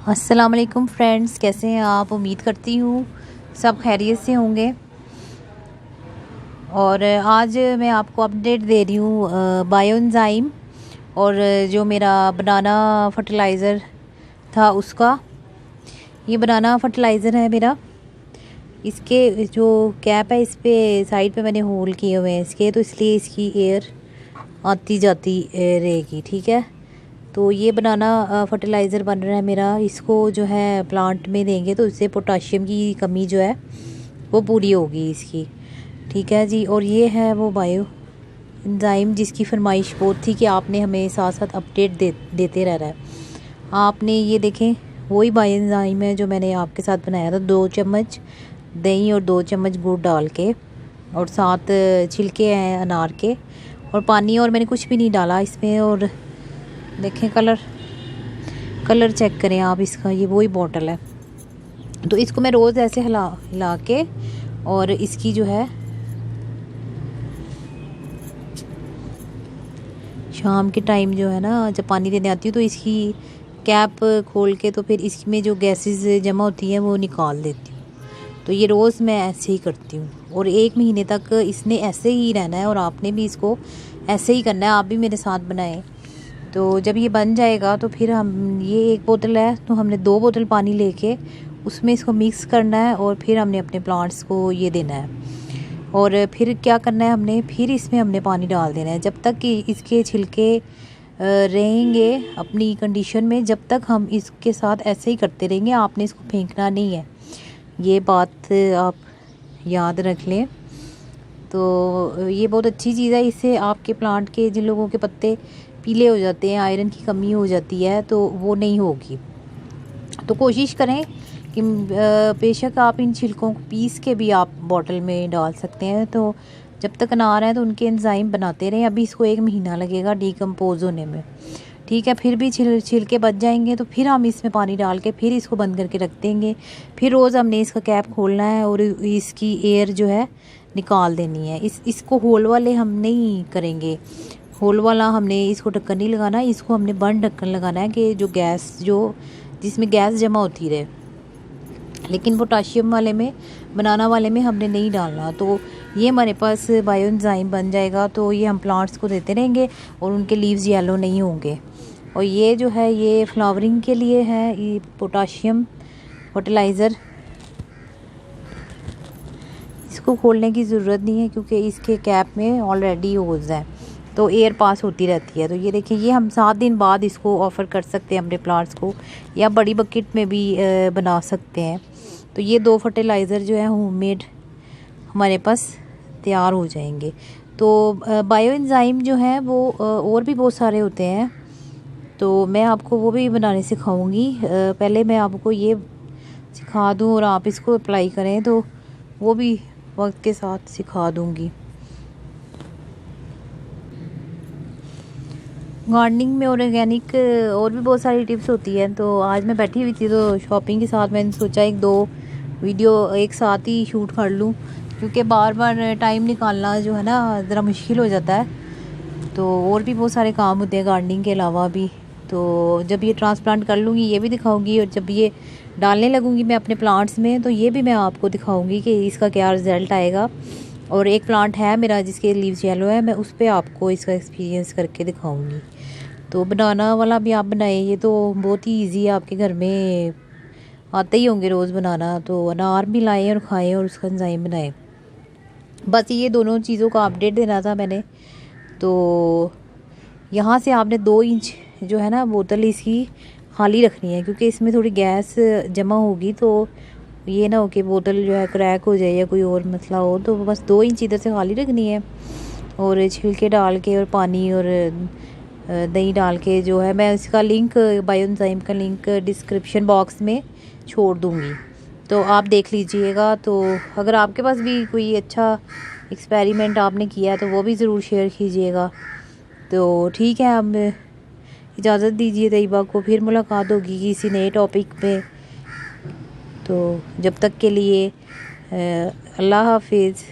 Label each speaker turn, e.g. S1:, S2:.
S1: अस्सलाम वालेकुम फ्रेंड्स, कैसे हैं आप। उम्मीद करती हूँ सब खैरियत से होंगे। और आज मैं आपको अपडेट दे रही हूँ बायोएंजाइम और जो मेरा बनाना फर्टिलाइज़र था उसका। ये बनाना फर्टिलाइज़र है मेरा। इसके जो कैप है इस पे साइड पे मैंने होल किए हुए हैं इसके, तो इसलिए इसकी एयर आती जाती रहेगी। ठीक है, तो ये बनाना फर्टिलाइज़र बन रहा है मेरा। इसको जो है प्लांट में देंगे तो इससे पोटाशियम की कमी जो है वो पूरी होगी इसकी। ठीक है जी। और ये है वो बायो एंजाइम जिसकी फरमाइश बहुत थी कि आपने हमें साथ साथ अपडेट देते रहना है। आपने ये देखें, वही बायो एंजाइम है जो मैंने आपके साथ बनाया था। 2 चम्मच दही और 2 चम्मच गुड़ डाल के, और 7 छिलके हैं अनार के, और पानी, और मैंने कुछ भी नहीं डाला इसमें। और देखें कलर चेक करें आप इसका, ये वही बॉटल है। तो इसको मैं रोज़ ऐसे हिला के, और इसकी जो है शाम के टाइम जो है ना, जब पानी देने आती हूँ तो इसकी कैप खोल के, तो फिर इसमें जो गैसेस जमा होती हैं वो निकाल देती हूँ। तो ये रोज़ मैं ऐसे ही करती हूँ, और 1 महीने तक इसने ऐसे ही रहना है, और आपने भी इसको ऐसे ही करना है। आप भी मेरे साथ बनाएं। तो जब ये बन जाएगा तो फिर हम, ये 1 बोतल है तो हमने 2 बोतल पानी लेके उसमें इसको मिक्स करना है, और फिर हमने अपने प्लांट्स को ये देना है। और फिर क्या करना है, हमने फिर इसमें हमने पानी डाल देना है जब तक कि इसके छिलके रहेंगे अपनी कंडीशन में। जब तक हम इसके साथ ऐसे ही करते रहेंगे, आपने इसको फेंकना नहीं है। ये बात आप याद रख लें। तो ये बहुत अच्छी चीज़ है। इससे आपके प्लांट के, जिन लोगों के पत्ते पीले हो जाते हैं, आयरन की कमी हो जाती है, तो वो नहीं होगी। तो कोशिश करें कि बेशक आप इन छिलकों को पीस के भी आप बॉटल में डाल सकते हैं। तो जब तक अनार हैं तो उनके एंजाइम बनाते रहें। अभी इसको 1 महीना लगेगा डिकम्पोज होने में। ठीक है, फिर भी छिलके बच जाएंगे तो फिर हम इसमें पानी डाल के फिर इसको बंद करके रख देंगे। फिर रोज़ हमने इसका कैप खोलना है और इसकी एयर जो है निकाल देनी है। इसको होल वाले हम नहीं करेंगे। होल वाला हमने इसको ढक्कन नहीं लगाना, इसको हमने बंद ढक्कन लगाना है कि जो गैस, जो जिसमें गैस जमा होती रहे। लेकिन पोटाशियम वाले में, बनाना वाले में हमने नहीं डालना। तो ये हमारे पास बायो एंजाइम बन जाएगा। तो ये हम प्लांट्स को देते रहेंगे और उनके लीव्स येलो नहीं होंगे। और ये जो है ये फ्लावरिंग के लिए है, ये पोटाशियम फर्टिलाइज़र। इसको खोलने की ज़रूरत नहीं है क्योंकि इसके कैप में ऑलरेडी होल्स हैं, तो एयर पास होती रहती है। तो ये देखिए, ये हम 7 दिन बाद इसको ऑफ़र कर सकते हैं अपने प्लांट्स को, या बड़ी बकेट में भी बना सकते हैं। तो ये 2 फर्टिलाइज़र जो है होममेड हमारे पास तैयार हो जाएंगे। तो बायो एंजाइम जो है वो और भी बहुत सारे होते हैं, तो मैं आपको वो भी बनाने सिखाऊंगी। पहले मैं आपको ये सिखा दूं और आप इसको अप्लाई करें, तो वो भी वक्त के साथ सिखा दूंगी। गार्डनिंग में ऑर्गेनिक और भी बहुत सारी टिप्स होती हैं। तो आज मैं बैठी हुई थी तो शॉपिंग के साथ मैंने सोचा 1-2 वीडियो एक साथ ही शूट कर लूँ, क्योंकि बार बार टाइम निकालना जो है ना ज़रा मुश्किल हो जाता है। तो और भी बहुत सारे काम होते हैं गार्डनिंग के अलावा भी। तो जब ये ट्रांसप्लांट कर लूँगी ये भी दिखाऊंगी, और जब ये डालने लगूँगी मैं अपने प्लांट्स में तो ये भी मैं आपको दिखाऊंगी कि इसका क्या रिज़ल्ट आएगा। और एक प्लांट है मेरा जिसके लीव्स येलो है, मैं उस पर आपको इसका एक्सपीरियंस करके दिखाऊंगी। तो बनाना वाला भी आप बनाएं, ये तो बहुत ही इजी है, आपके घर में आते ही होंगे रोज़ बनाना। तो अनार भी लाएं और खाएं और उसका एंजाइम बनाएं। बस ये दोनों चीज़ों का अपडेट देना था मैंने। तो यहाँ से आपने 2 इंच जो है ना बोतल इसकी खाली रखनी है, क्योंकि इसमें थोड़ी गैस जमा होगी। तो ये ना हो कि बोतल जो है क्रैक हो जाए या कोई और मसला हो। तो बस 2 इंच इधर से खाली रखनी है, और छिलके डाल के और पानी और दही डाल के जो है, मैं इसका लिंक, बायो एंजाइम का लिंक डिस्क्रिप्शन बॉक्स में छोड़ दूँगी, तो आप देख लीजिएगा। तो अगर आपके पास भी कोई अच्छा एक्सपेरिमेंट आपने किया है तो वो भी ज़रूर शेयर कीजिएगा। तो ठीक है, अब इजाज़त दीजिए तैयबा को, फिर मुलाकात होगी किसी नए टॉपिक पे। तो जब तक के लिए अल्लाह हाफिज़।